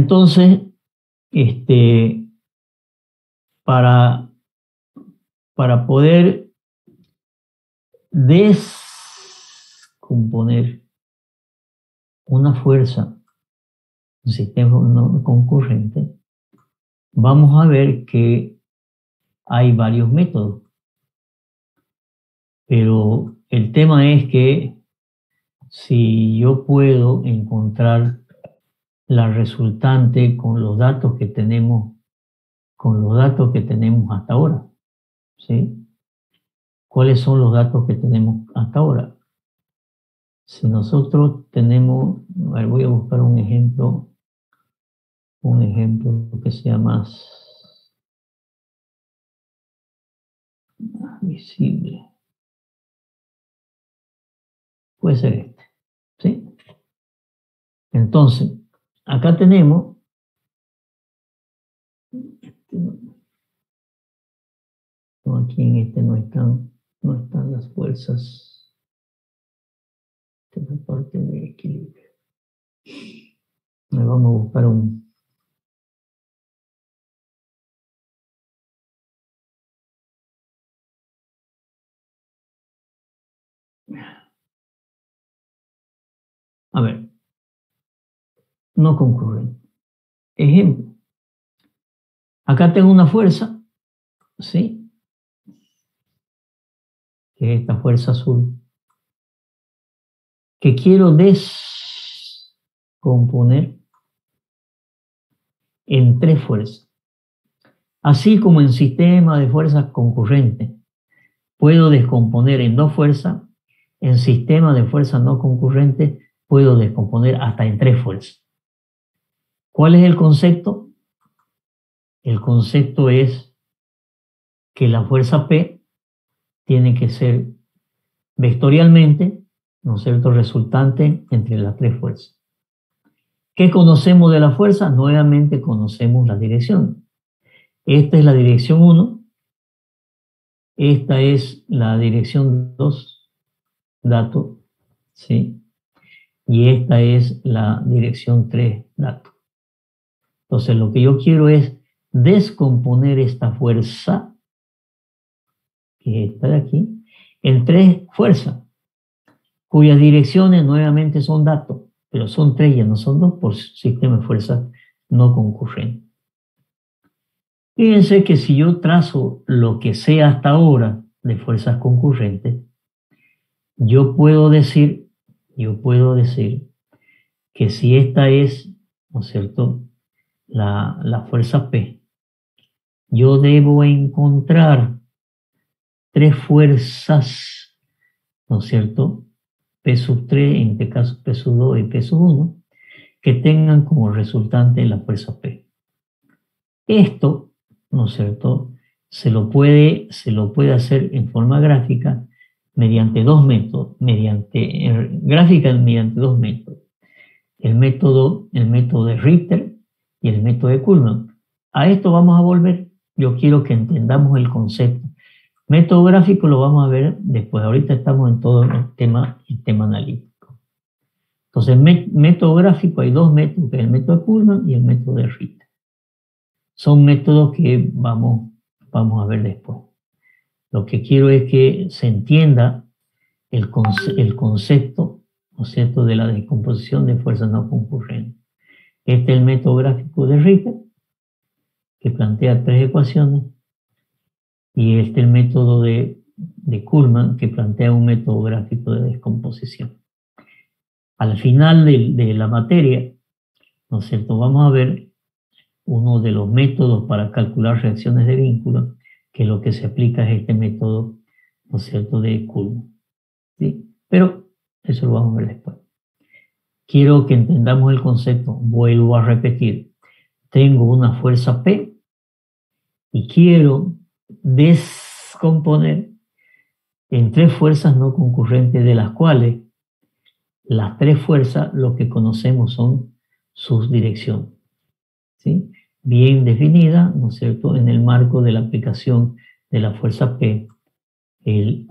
Entonces, este, para poder descomponer una fuerza, un sistema no concurrente, vamos a ver que hay varios métodos. Pero el tema es que si yo puedo encontrar la resultante con los datos que tenemos, hasta ahora, ¿sí? ¿Cuáles son los datos que tenemos hasta ahora? Si nosotros tenemos, a ver, voy a buscar un ejemplo que sea más visible. Puede ser este, ¿sí? Entonces, acá tenemos, no, aquí en este no están las fuerzas, esta es la parte de equilibrio. Vamos a buscar un... A ver, no concurren. Ejemplo. Acá tengo una fuerza, ¿sí? Que es esta fuerza azul, que quiero descomponer en tres fuerzas. Así como en sistema de fuerzas concurrentes puedo descomponer en dos fuerzas, en sistema de fuerzas no concurrentes puedo descomponer hasta en tres fuerzas. ¿Cuál es el concepto? El concepto es que la fuerza P tiene que ser vectorialmente, ¿no es cierto?, resultante entre las tres fuerzas. ¿Qué conocemos de la fuerza? Nuevamente conocemos la dirección. Esta es la dirección 1, esta es la dirección 2, dato, ¿sí? Y esta es la dirección 3, dato. Entonces lo que yo quiero es descomponer esta fuerza, que está de aquí, en tres fuerzas, cuyas direcciones nuevamente son datos, pero son tres, ya no son dos, por sistema de fuerzas no concurrentes. Fíjense que si yo trazo lo que sé hasta ahora de fuerzas concurrentes, yo puedo decir que si esta es, ¿no es cierto?, la fuerza P, yo debo encontrar tres fuerzas, ¿no es cierto?, P sub 3, en este caso P sub 2 y P sub 1, que tengan como resultante la fuerza P. Esto, ¿no es cierto?, se lo puede hacer en forma gráfica mediante dos métodos, mediante dos métodos. El método de Richter y el método de Kuhlmann. A esto vamos a volver. Yo quiero que entendamos el concepto. Método gráfico lo vamos a ver después. Ahorita estamos en todo el tema analítico. Entonces, método gráfico, hay dos métodos, que es el método de Kuhlmann y el método de Richter. Son métodos que vamos a ver después. Lo que quiero es que se entienda el concepto, ¿no es cierto?, de la descomposición de fuerzas no concurrentes. Este es el método gráfico de Richter, que plantea tres ecuaciones, y este es el método de Kuhlmann, que plantea un método gráfico de descomposición. Al final de la materia, ¿no es cierto?, vamos a ver uno de los métodos para calcular reacciones de vínculo, que lo que se aplica es este método, ¿no es cierto?, de Kuhlmann, ¿sí? Pero eso lo vamos a ver después. Quiero que entendamos el concepto. Vuelvo a repetir. Tengo una fuerza P y quiero descomponer en tres fuerzas no concurrentes, de las cuales las tres fuerzas lo que conocemos son sus direcciones, ¿sí?, bien definida, ¿no es cierto?, en el marco de la aplicación de la fuerza P en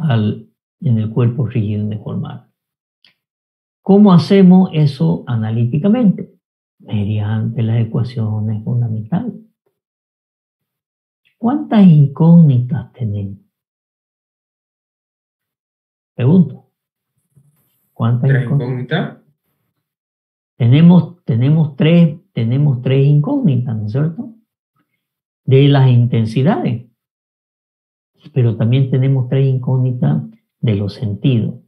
el cuerpo rígido deformable. ¿Cómo hacemos eso analíticamente? Mediante las ecuaciones fundamentales. ¿Cuántas incógnitas tenemos? Pregunto. ¿Cuántas Tres incógnitas? incógnitas. Tenemos tres incógnitas, ¿no es cierto? De las intensidades. Pero también tenemos tres incógnitas de los sentidos.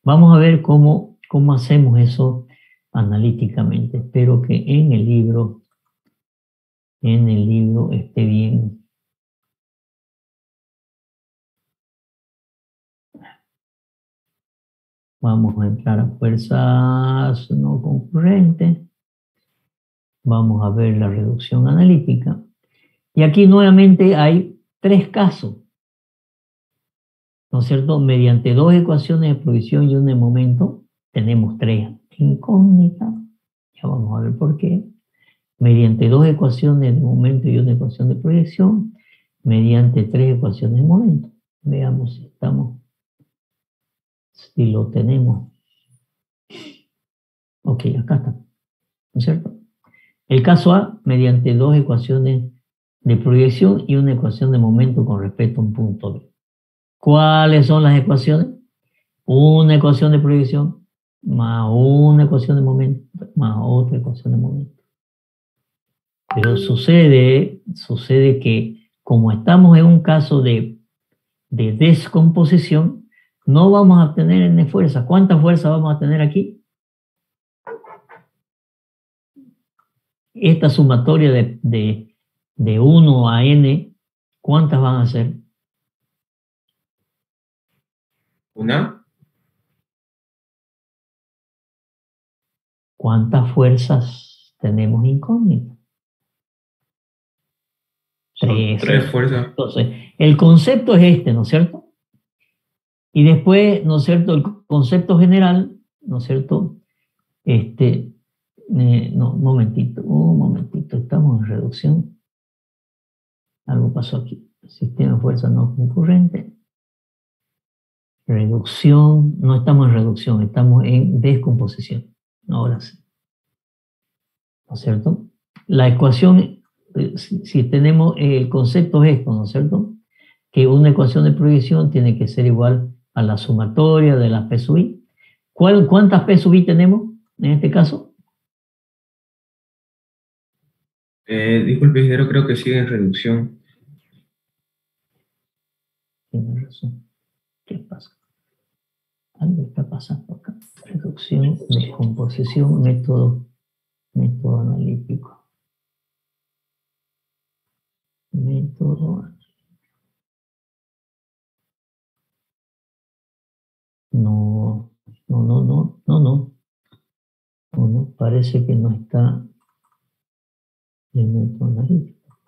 Vamos a ver cómo hacemos eso analíticamente. Espero que en el libro esté bien. Vamos a entrar a fuerzas no concurrentes. Vamos a ver la reducción analítica. Y aquí nuevamente hay tres casos, ¿no es cierto? Mediante dos ecuaciones de provisión y una de momento, tenemos tres incógnitas. Ya vamos a ver por qué. Mediante dos ecuaciones de momento y una ecuación de proyección, mediante tres ecuaciones de momento. Veamos si lo tenemos. Ok, acá está, ¿no es cierto? El caso A, mediante dos ecuaciones de proyección y una ecuación de momento con respecto a un punto B. ¿Cuáles son las ecuaciones? Una ecuación de proyección más una ecuación de momento más otra ecuación de momento. Pero sucede que como estamos en un caso de descomposición, no vamos a tener N fuerza. ¿Cuántas fuerzas vamos a tener aquí? Esta sumatoria de 1 a N, ¿cuántas van a ser? Una. ¿Cuántas fuerzas tenemos incógnitas? Son tres Tres. fuerzas. Entonces, el concepto es este, ¿no es cierto? Y después, ¿no es cierto? El concepto general, ¿no es cierto? No, un momentito, estamos en reducción. Algo pasó aquí. Sistema de fuerza no concurrente. Reducción, no estamos en reducción, estamos en descomposición. Ahora sí. ¿No es cierto? La ecuación, si tenemos el concepto es esto, ¿no es cierto? Que una ecuación de proyección tiene que ser igual a la sumatoria de las P sub I. ¿Cuántas P sub I tenemos en este caso? Disculpe, ingeniero, creo que sigue en reducción. Tiene razón. ¿Qué pasa? Algo está pasando acá. Reducción, descomposición, método analítico. Método. No, no, parece que no está el método analítico.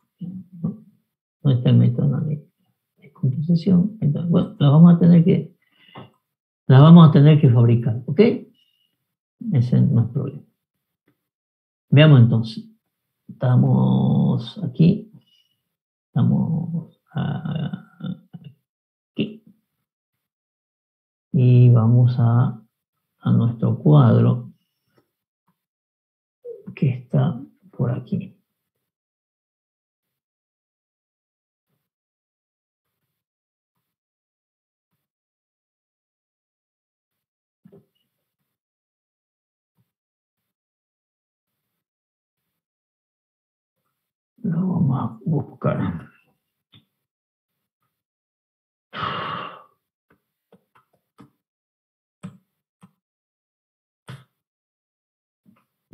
No, no está el método analítico. Descomposición. Entonces, bueno, la vamos a tener que fabricar, ¿ok? Ese no es problema. Veamos entonces. Estamos aquí. Estamos aquí. Y vamos a nuestro cuadro que está por aquí. Lo vamos a buscar.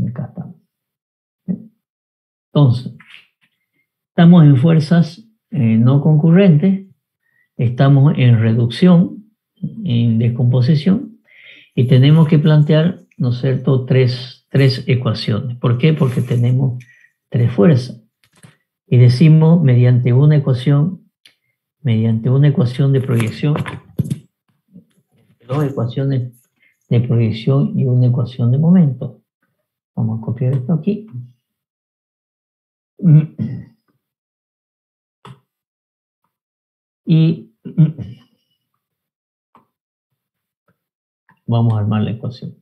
Acá está. Entonces, estamos en fuerzas no concurrentes, estamos en reducción, en descomposición, y tenemos que plantear, ¿no es cierto?, tres ecuaciones. ¿Por qué? Porque tenemos tres fuerzas. Y decimos mediante una ecuación de proyección, dos ecuaciones de proyección y una ecuación de momento. Vamos a copiar esto aquí. Y vamos a armar la ecuación.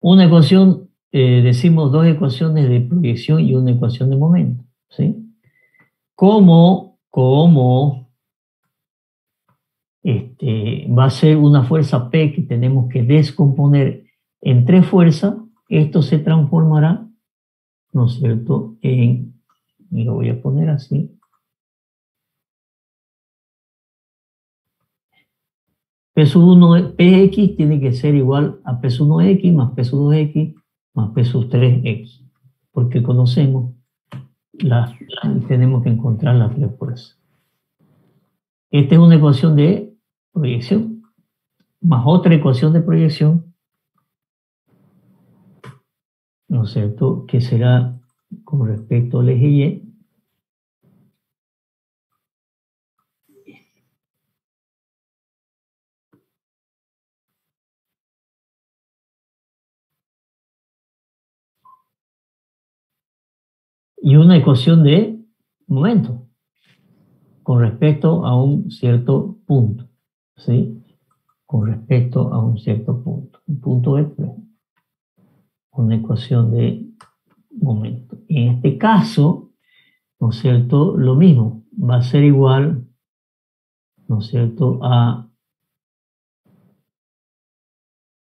Una ecuación, decimos dos ecuaciones de proyección y una ecuación de momento, ¿sí? ¿Cómo va a ser una fuerza P que tenemos que descomponer en tres fuerzas? Esto se transformará, ¿no es cierto?, y lo voy a poner así. P1 Px tiene que ser igual a P1x más P2x más P3x, porque conocemos tenemos que encontrar las tres fuerzas. Esta es una ecuación de proyección, más otra ecuación de proyección, ¿no es cierto?, que será con respecto al eje Y. Y una ecuación de momento con respecto a un cierto punto, ¿sí? Con respecto a un cierto punto. Un punto es una ecuación de momento. En este caso, ¿no es cierto?, lo mismo, va a ser igual, ¿no es cierto?, a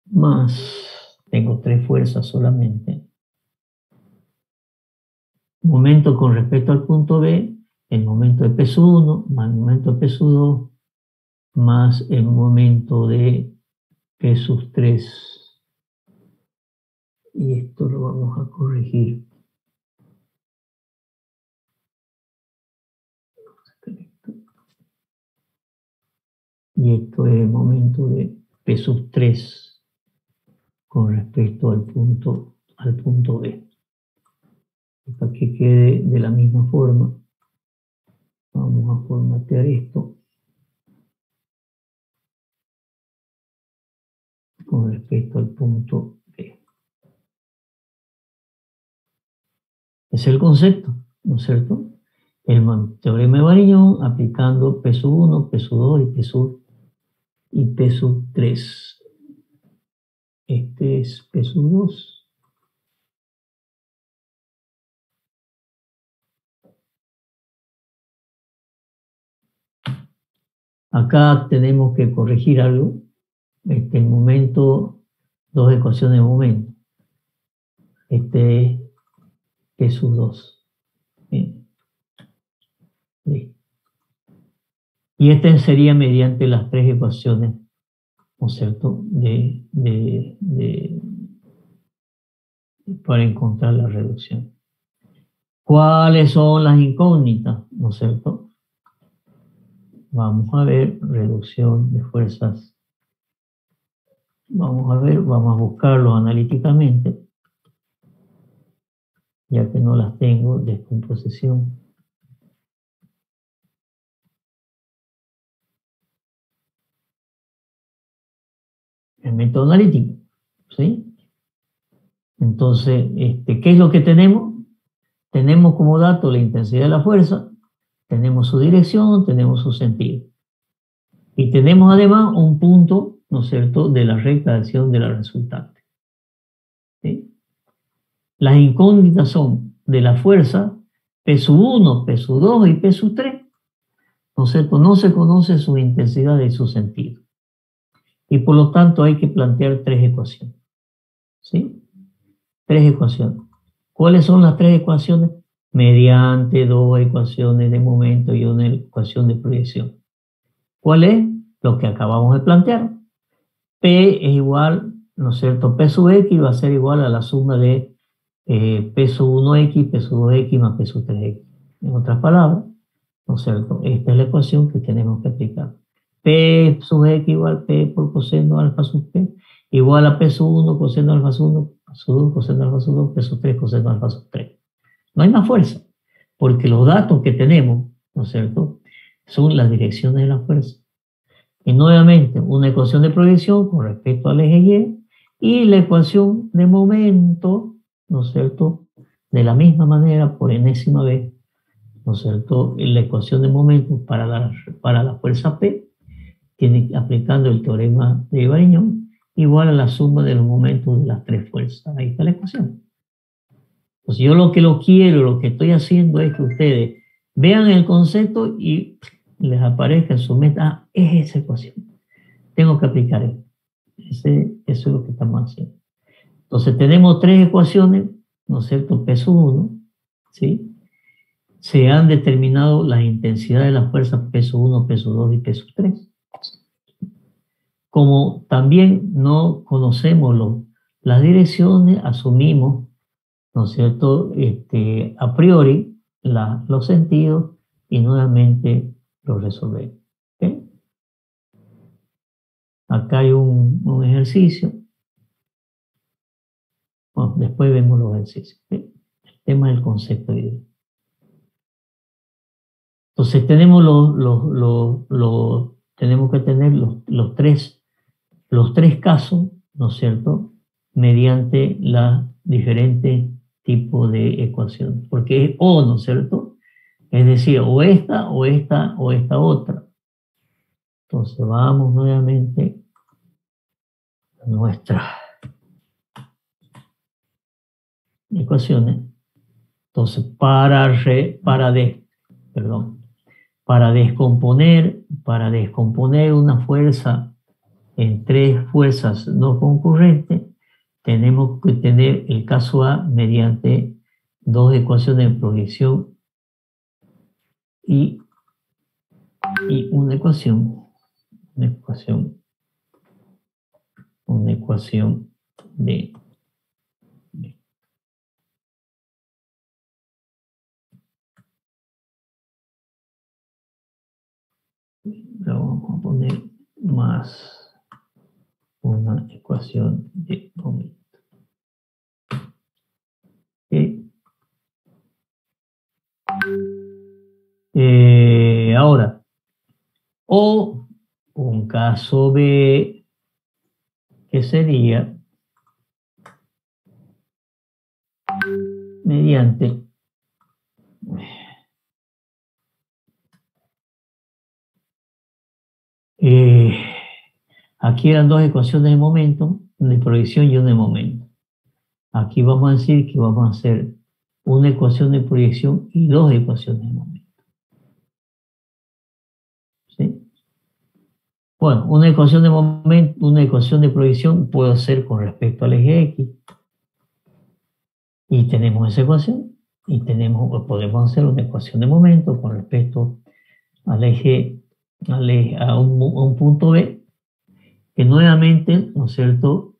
más, tengo tres fuerzas solamente, momento con respecto al punto B, el momento de P1 más el momento de P2 más el momento de P3. Y esto lo vamos a corregir. Y esto es el momento de P3 con respecto al punto B. Y para que quede de la misma forma, vamos a formatear esto con respecto al punto B. Es el concepto, ¿no es cierto? El teorema de Varignon aplicando P1, P2 y P3. Este es P2. Acá tenemos que corregir algo. El momento, dos ecuaciones de momento. Este es P2. Bien. Listo. Y este sería mediante las tres ecuaciones, ¿no es cierto?, para encontrar la reducción. ¿Cuáles son las incógnitas?, ¿no es cierto? Vamos a ver reducción de fuerzas. Vamos a buscarlos analíticamente, ya que no las tengo, descomposición. El método analítico, ¿sí? Entonces, ¿qué es lo que tenemos? Tenemos como dato la intensidad de la fuerza, tenemos su dirección, tenemos su sentido. Y tenemos además un punto, ¿no es cierto?, de la recta de acción de la resultante. ¿Sí? Las incógnitas son de la fuerza P1, P2 y P3, ¿no es cierto? No se conoce su intensidad y su sentido. Y por lo tanto hay que plantear tres ecuaciones. ¿Sí? Tres ecuaciones. ¿Cuáles son las tres ecuaciones? Mediante dos ecuaciones de momento y una ecuación de proyección. ¿Cuál es? Lo que acabamos de plantear. P es igual, ¿no es cierto? P sub X va a ser igual a la suma de P sub 1X, P sub 2X más P sub 3X. En otras palabras, ¿no es cierto? Esta es la ecuación que tenemos que aplicar. P sub X igual P por coseno alfa sub P igual a P sub 1 coseno alfa sub 1, sub 2 coseno alfa sub 2, P sub 3 coseno alfa sub 3. No hay más fuerza, porque los datos que tenemos, ¿no es cierto?, son las direcciones de la fuerza. Y nuevamente, una ecuación de proyección con respecto al eje Y y la ecuación de momento, ¿no es cierto?, de la misma manera, por enésima vez, ¿no es cierto?, la ecuación de momento para la fuerza P, aplicando el teorema de Varignon, igual a la suma de los momentos de las tres fuerzas. Ahí está la ecuación. Pues yo lo que estoy haciendo es que ustedes vean el concepto y les aparezca en su meta, ah, es esa ecuación. Tengo que aplicar esto. Eso es lo que estamos haciendo. Entonces tenemos tres ecuaciones, ¿no es cierto? Peso 1, ¿sí? Se han determinado las intensidades de las fuerzas peso 1, peso 2 y peso 3. Como también no conocemos las direcciones, asumimos, ¿no es cierto?, a priori los sentidos y nuevamente los resolvemos. ¿Okay? Acá hay un ejercicio. Bueno, después vemos los ejercicios. ¿Okay? El tema del concepto de idea. Entonces tenemos tenemos que tener los tres casos, ¿no es cierto?, mediante los diferentes tipos de ecuaciones. Porque es o, ¿no es cierto? Es decir, o esta, o esta, o esta otra. Entonces vamos nuevamente a nuestras ecuaciones. Entonces, para descomponer una fuerza en tres fuerzas no concurrentes, tenemos que tener el caso A mediante dos ecuaciones de proyección y una ecuación de lo vamos a poner más una ecuación de momento. Ahora, o un caso B, que sería mediante aquí eran dos ecuaciones de momento, de proyección y una de momento. Aquí vamos a decir que vamos a hacer una ecuación de proyección y dos ecuaciones de momento. ¿Sí? Bueno, una ecuación de momento, una ecuación de proyección puedo hacer con respecto al eje X. Y tenemos esa ecuación. Y podemos hacer una ecuación de momento con respecto al eje, a un punto B, que nuevamente, ¿no es cierto?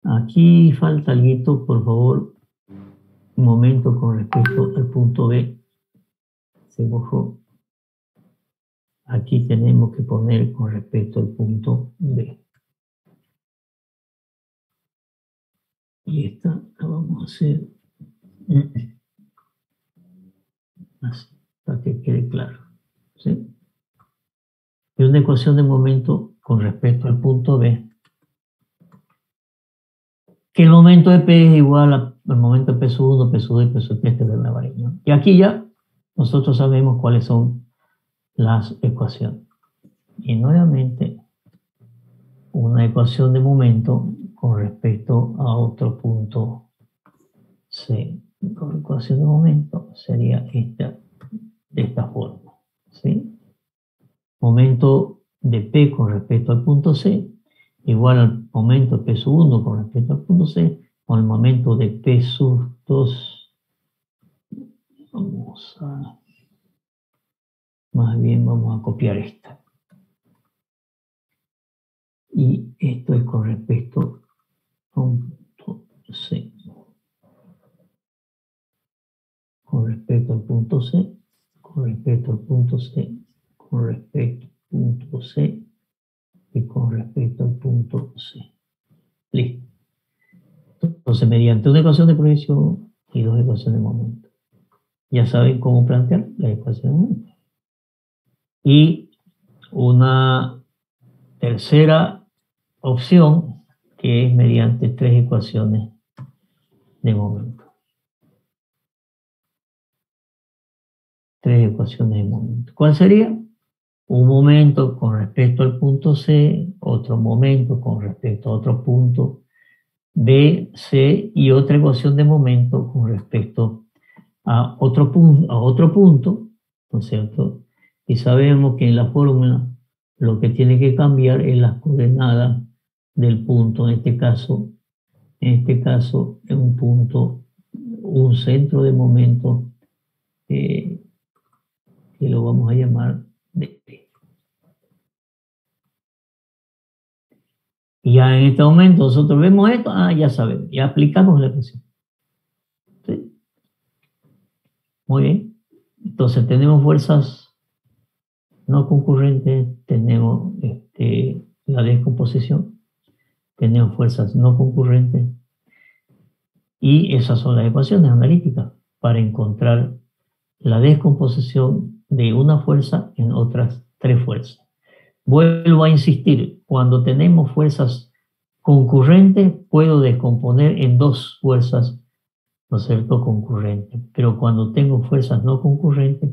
Aquí falta algo, por favor, un momento con respecto al punto B. Se borró. Aquí tenemos que poner con respecto al punto B. Y esta la vamos a hacer así, para que quede claro. ¿Sí? Y una ecuación de momento con respecto al punto B, que el momento de P es igual al momento de peso 1, peso 2 y peso 3 de la varilla. Y aquí ya nosotros sabemos cuáles son las ecuaciones. Y nuevamente, una ecuación de momento con respecto a otro punto C. La ecuación de momento sería esta, de esta forma. ¿Sí? Momento de P con respecto al punto C igual al momento de peso 1 con respecto al punto C, o el momento de peso 2. Más bien vamos a copiar esta. Y esto es con respecto a un punto C. Con respecto al punto C, con respecto al punto C, con respecto al punto C y con respecto al punto C. Listo. Entonces, mediante una ecuación de proyección y dos ecuaciones de momento. Ya saben cómo plantear la ecuación de momento. Y una tercera opción que es mediante tres ecuaciones de momento. Tres ecuaciones de momento. ¿Cuál sería? un momento con respecto al punto C, otro momento con respecto a otro punto B, C y otra ecuación de momento con respecto a otro punto, ¿no es cierto? Y sabemos que en la fórmula lo que tiene que cambiar es las coordenadas del punto, en un punto, un centro de momento que lo vamos a llamar D. Y ya en este momento nosotros vemos esto, ya sabemos, ya aplicamos la ecuación. ¿Sí? Muy bien. Entonces tenemos fuerzas no concurrentes, tenemos la descomposición, tenemos fuerzas no concurrentes y esas son las ecuaciones analíticas para encontrar la descomposición de una fuerza en otras tres fuerzas. Vuelvo a insistir, cuando tenemos fuerzas concurrentes puedo descomponer en dos fuerzas, ¿no es cierto?, concurrentes, pero cuando tengo fuerzas no concurrentes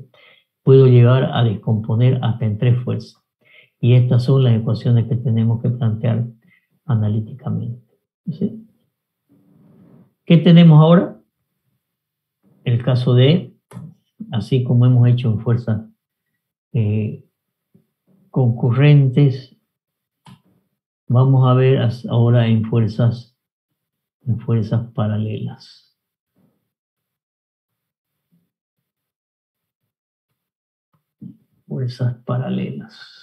puedo llegar a descomponer hasta en tres fuerzas. Y estas son las ecuaciones que tenemos que plantear analíticamente. ¿Sí? ¿Qué tenemos ahora? El caso de, así como hemos hecho en fuerzas concurrentes, vamos a ver ahora en fuerzas paralelas. Fuerzas paralelas.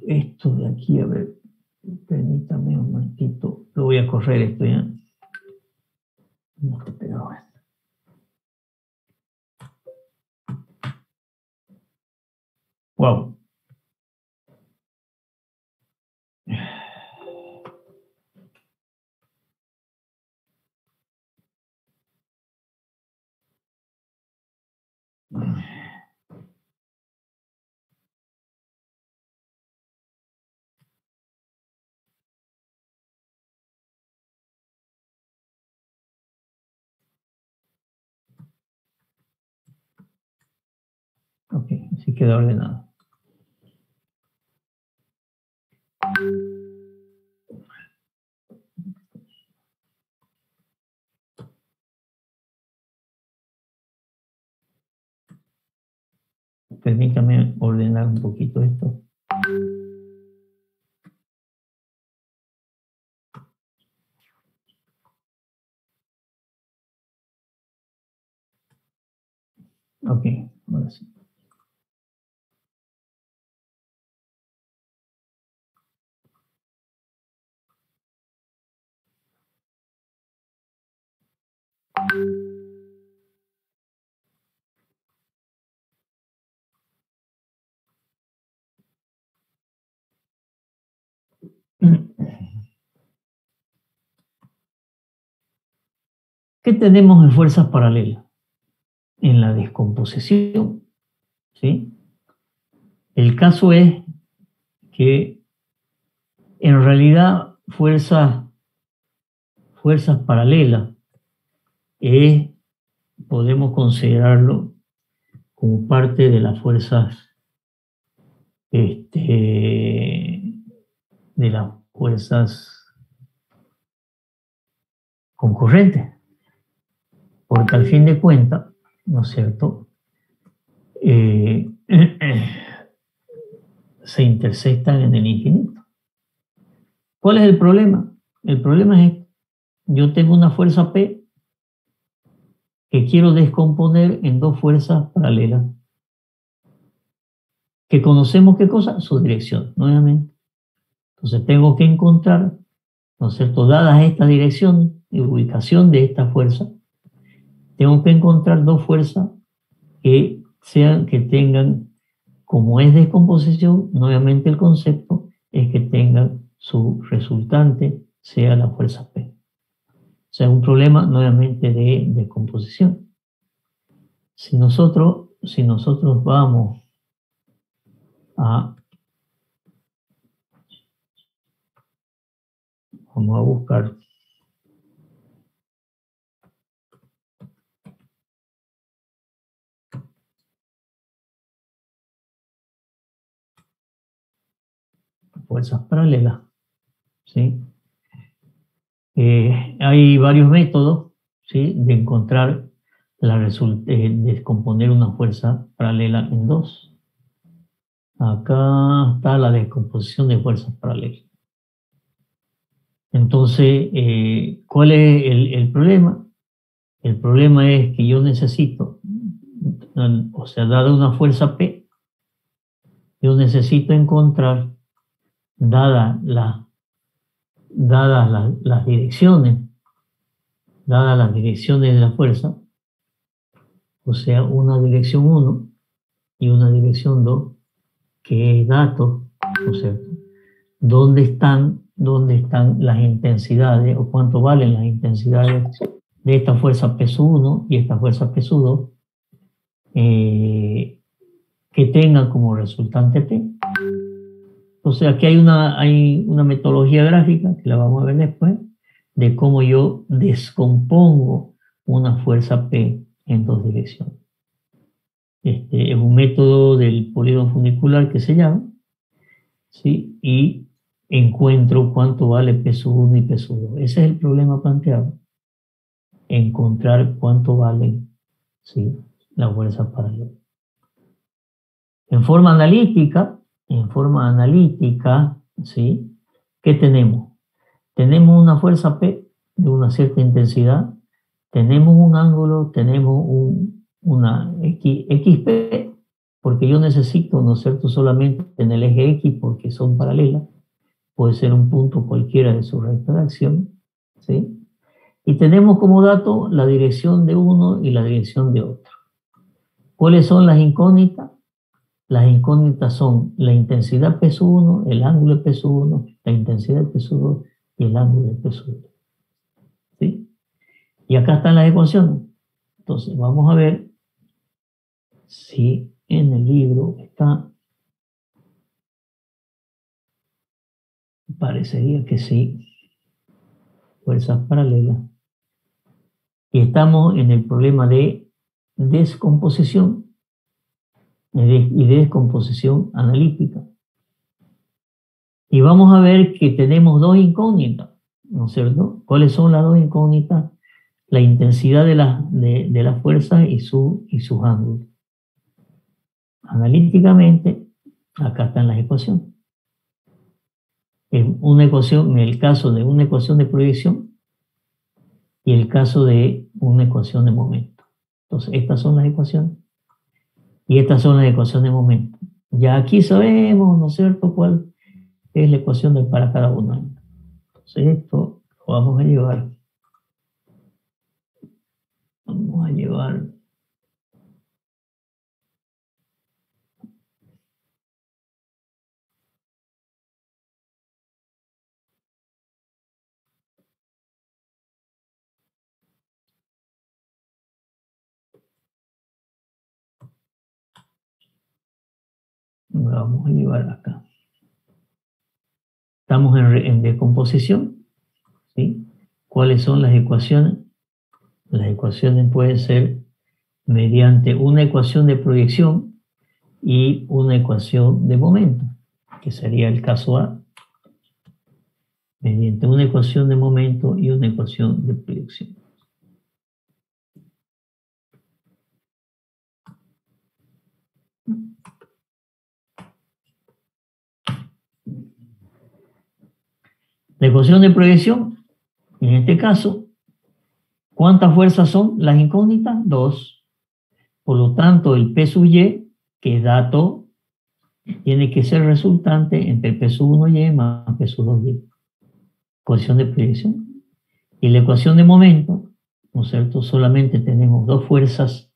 Esto de aquí, a ver, permítame un momentito, lo voy a correr esto ya. No está pegado esto. Wow. Ok, así queda ordenado. Permítame ordenar un poquito esto. Ok, ahora sí. ¿Qué tenemos en fuerzas paralelas? En la descomposición, ¿sí? El caso es que en realidad fuerzas paralelas podemos considerarlo como parte de las fuerzas concurrentes, porque al fin de cuentas, ¿no es cierto?, se intersectan en el infinito. ¿Cuál es el problema? El problema es que yo tengo una fuerza P que quiero descomponer en dos fuerzas paralelas, que conocemos qué cosa, su dirección, nuevamente. Entonces tengo que encontrar, ¿no es cierto?, dadas esta dirección y ubicación de esta fuerza, tengo que encontrar dos fuerzas que tengan, como es descomposición, nuevamente el concepto es que tengan su resultante sea la fuerza P. O sea, un problema nuevamente de descomposición. Si nosotros vamos a buscar fuerzas paralelas, ¿sí? Hay varios métodos, ¿sí?, de encontrar descomponer una fuerza paralela en dos. Acá está la descomposición de fuerzas paralelas. Entonces, ¿cuál es el problema? El problema es que yo necesito, o sea, dada una fuerza P, yo necesito encontrar, dadas las direcciones, de la fuerza, o sea, una dirección 1 y una dirección 2, que es datos, ¿no es cierto? ¿Dónde están las intensidades o cuánto valen las intensidades de esta fuerza peso 1 y esta fuerza peso 2, que tengan como resultante P? O sea, aquí hay una metodología gráfica, que la vamos a ver después, de cómo yo descompongo una fuerza P en dos direcciones. Este es un método del polígono funicular que se llama, ¿sí? Y encuentro cuánto vale peso 1 y peso 2. Ese es el problema planteado, encontrar cuánto valen, ¿sí?, la fuerza paralela. En forma analítica, ¿sí?, ¿qué tenemos? Tenemos una fuerza P de una cierta intensidad, tenemos un ángulo, tenemos una XP, porque yo necesito, ¿no es cierto?, solamente en el eje X, porque son paralelas, puede ser un punto cualquiera de su recta de acción, ¿sí? Y tenemos como dato la dirección de uno y la dirección de otro. ¿Cuáles son las incógnitas? Las incógnitas son la intensidad peso 1, el ángulo de peso 1, la intensidad de peso 2 y el ángulo de peso 2. ¿Sí? Y acá están las ecuaciones. Entonces, vamos a ver si en el libro está. Parecería que sí. Fuerzas paralelas. Y estamos en el problema de descomposición y de descomposición analítica. Y vamos a ver que tenemos dos incógnitas, ¿no es cierto? ¿Cuáles son las dos incógnitas? La intensidad de la fuerza y sus ángulos. Analíticamente, acá están las ecuaciones. En el caso de una ecuación de proyección y el caso de una ecuación de momento. Entonces, estas son las ecuaciones y estas son las ecuaciones de momento. Ya aquí sabemos, ¿no es cierto?, cuál es la ecuación para cada uno. Entonces, esto lo vamos a llevar. Vamos a llevar acá. Estamos en descomposición, ¿sí? ¿Cuáles son las ecuaciones? Las ecuaciones pueden ser mediante una ecuación de proyección y una ecuación de momento, que sería el caso A, mediante una ecuación de momento y una ecuación de proyección. La ecuación de proyección, en este caso, ¿cuántas fuerzas son las incógnitas? 2. Por lo tanto, el P sub Y, que es dato, tiene que ser resultante entre P sub 1Y más P sub 2Y. Ecuación de proyección. Y la ecuación de momento, ¿no es cierto? Solamente tenemos dos fuerzas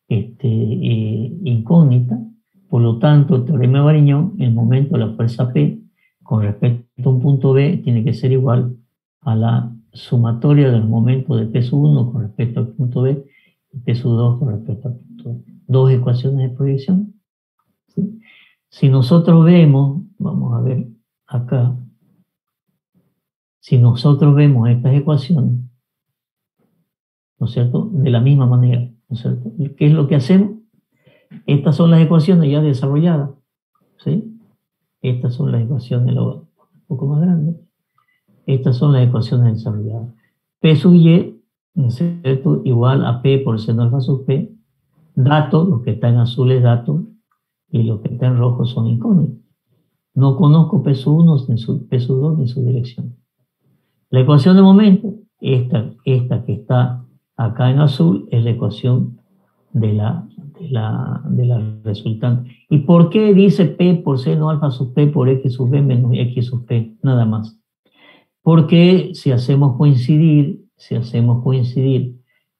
incógnitas. Por lo tanto, el teorema de Variñón, el momento de la fuerza P con respecto a un punto B tiene que ser igual a la sumatoria del momento de P sub 1 con respecto al punto B y P sub 2 con respecto al punto B. Dos ecuaciones de proyección. ¿Sí? Si nosotros vemos, vamos a ver acá, si nosotros vemos estas ecuaciones, ¿no es cierto? De la misma manera, ¿no es cierto? ¿Qué es lo que hacemos? Estas son las ecuaciones ya desarrolladas, ¿sí? Estas son las ecuaciones, un poco más grandes. Estas son las ecuaciones desarrolladas. P sub y, ¿no es cierto? Igual a P por seno alfa sub P. Datos, lo que está en azul es datos, y lo que está en rojo son incógnitas. No conozco P sub 1, ni P sub 2, ni su dirección. La ecuación de momento, esta que está acá en azul, es la ecuación de la resultante. ¿Y por qué dice P por seno alfa sub P por X sub B menos X sub P? Nada más. Porque si hacemos coincidir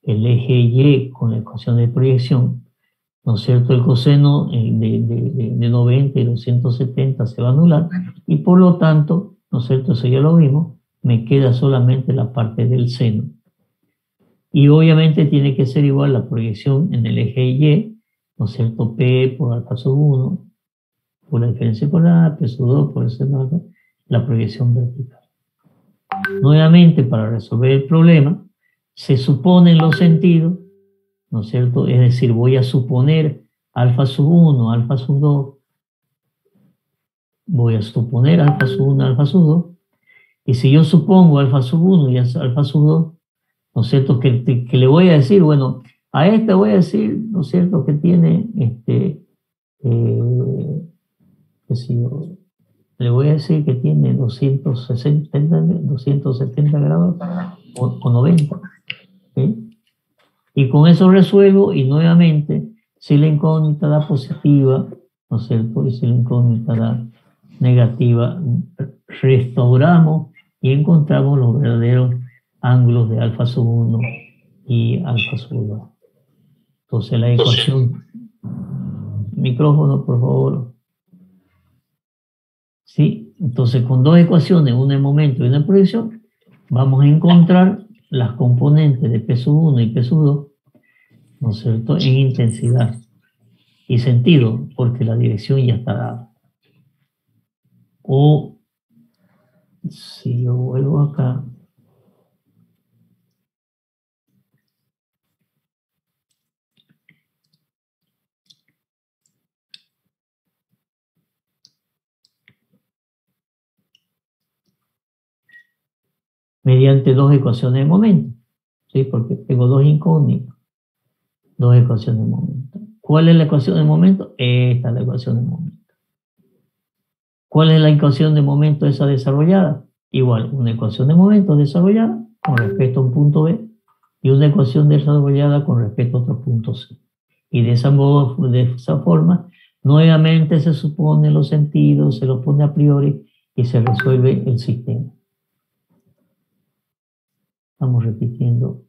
el eje Y con la ecuación de proyección, ¿no es cierto? El coseno de 90 y 270 se va a anular y por lo tanto, ¿no es cierto? Eso ya lo vimos, me queda solamente la parte del seno. Y obviamente tiene que ser igual la proyección en el eje Y, ¿no es cierto? P por alfa sub 1, por la diferencia por A, P sub 2 por el seno alfa, la proyección vertical. Nuevamente, para resolver el problema, se suponen los sentidos, ¿no es cierto? Es decir, voy a suponer alfa sub 1, alfa sub 2, voy a suponer alfa sub 1, alfa sub 2, y si yo supongo alfa sub 1 y alfa sub 2, ¿no es cierto? Que le voy a decir, bueno, a esta voy a decir, ¿no es cierto? Que tiene, qué sé yo, le voy a decir que tiene 270 grados o 90, ¿sí? Y con eso resuelvo, y nuevamente, si la incógnita da positiva, ¿no es cierto? Y si la incógnita da negativa, restauramos y encontramos los verdaderos ángulos de alfa sub 1 y alfa sub 2. Entonces la ecuación, micrófono por favor. Sí, entonces con dos ecuaciones, una en momento y una en proyección, vamos a encontrar las componentes de P sub 1 y P sub 2, ¿no es cierto?, en intensidad y sentido, porque la dirección ya está dada. O si yo vuelvo acá, mediante dos ecuaciones de momento, ¿sí? Porque tengo dos incógnitas, dos ecuaciones de momento. ¿Cuál es la ecuación de momento? Esta es la ecuación de momento. ¿Cuál es la ecuación de momento esa desarrollada? Igual, una ecuación de momento desarrollada con respecto a un punto B y una ecuación desarrollada con respecto a otro punto C. Y de esa forma, nuevamente se supone los sentidos, se los pone a priori y se resuelve el sistema. Estamos repitiendo.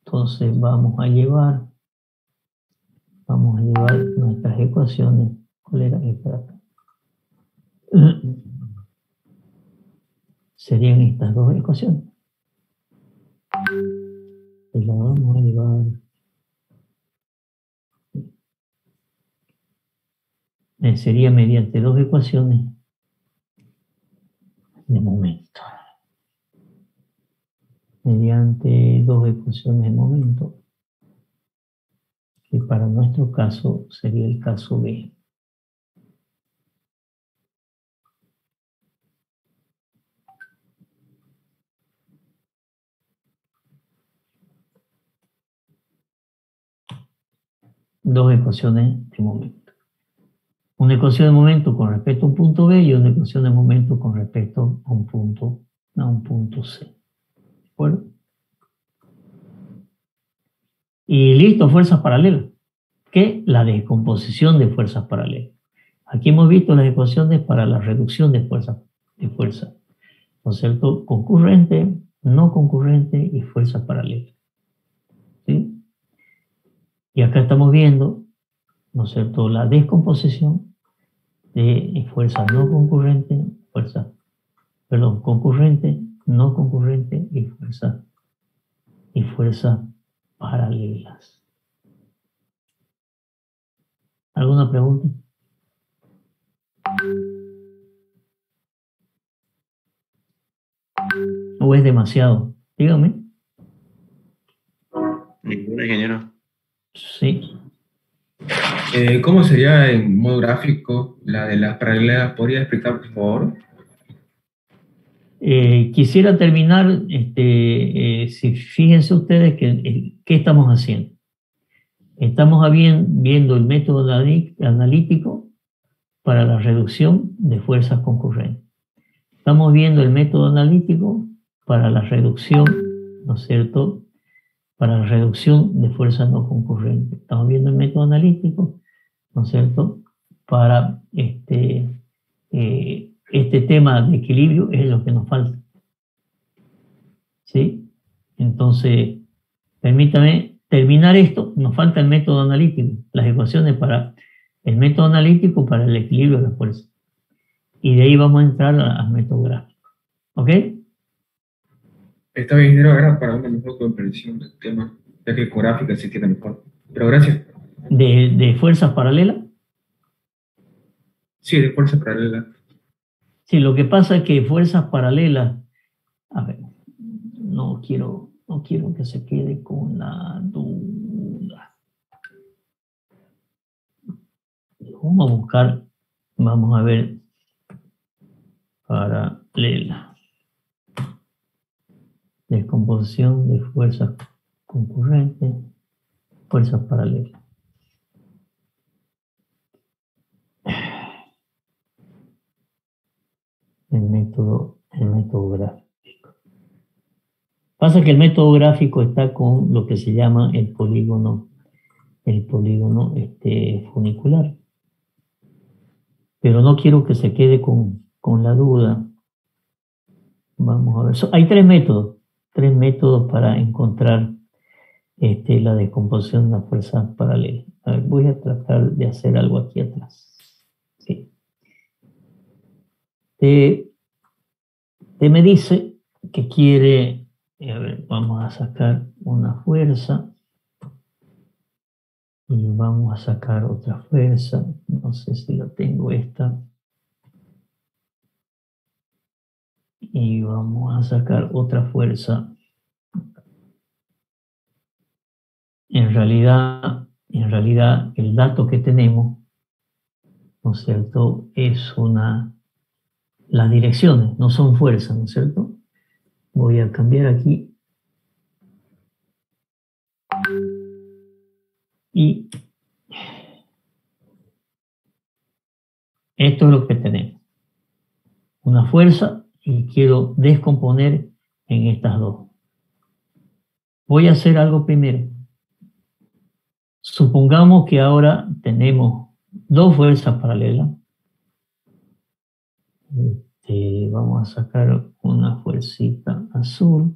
Entonces vamos a llevar nuestras ecuaciones. ¿Cuál era esta de acá? Serían estas dos ecuaciones. Y la vamos a llevar. Sería mediante dos ecuaciones de momento. Mediante dos ecuaciones de momento, que para nuestro caso sería el caso B. Dos ecuaciones de momento. Una ecuación de momento con respecto a un punto B y una ecuación de momento con respecto a un punto C. ¿De acuerdo? Y listo, fuerzas paralelas. ¿Qué? La descomposición de fuerzas paralelas. Aquí hemos visto las ecuaciones para la reducción de fuerza, ¿no es cierto? Concurrente, no concurrente y fuerza paralela. ¿Sí? Y acá estamos viendo, ¿no es cierto?, la descomposición de fuerza no concurrente, concurrente, no concurrente y fuerzas paralelas. ¿Alguna pregunta? ¿O es demasiado? Dígame. Ninguna, ingeniero. Sí. ¿Cómo sería en modo gráfico la de las paralelas? ¿Podría explicar, por favor? Quisiera terminar, si fíjense ustedes qué estamos haciendo. Estamos viendo el método analítico para la reducción de fuerzas concurrentes. Estamos viendo el método analítico para la reducción, ¿no es cierto?, para la reducción de fuerzas no concurrentes. Estamos viendo el método analítico, ¿no es cierto?, para este tema de equilibrio es lo que nos falta. ¿Sí? Entonces, permítame terminar esto. Nos falta el método analítico, las ecuaciones para el método analítico para el equilibrio de las fuerzas. Y de ahí vamos a entrar al método gráfico. ¿Ok? Está bien, ingeniero, era para una mejor comprensión del tema, ya que con gráfica se entiende mejor. Pero gracias. ¿De fuerzas paralelas? Sí, de fuerza paralela. Sí, lo que pasa es que fuerzas paralelas, a ver, no quiero que se quede con la duda. Vamos a buscar, vamos a ver, paralela. Descomposición de fuerzas concurrentes, fuerzas paralelas. El método gráfico. Pasa que el método gráfico está con lo que se llama el polígono funicular. Pero no quiero que se quede con la duda. Vamos a ver. Hay tres métodos para encontrar la descomposición de las fuerzas paralelas. A ver, voy a tratar de hacer algo aquí atrás. Sí. Me dice que quiere, a ver, vamos a sacar una fuerza y vamos a sacar otra fuerza. No sé si la tengo esta. Y vamos a sacar otra fuerza. En realidad el dato que tenemos, ¿no es cierto?, es las direcciones, no son fuerzas, ¿no es cierto? Voy a cambiar aquí. Y esto es lo que tenemos. Una fuerza y quiero descomponer en estas dos. Voy a hacer algo primero. Supongamos que ahora tenemos dos fuerzas paralelas. Vamos a sacar una fuercita azul.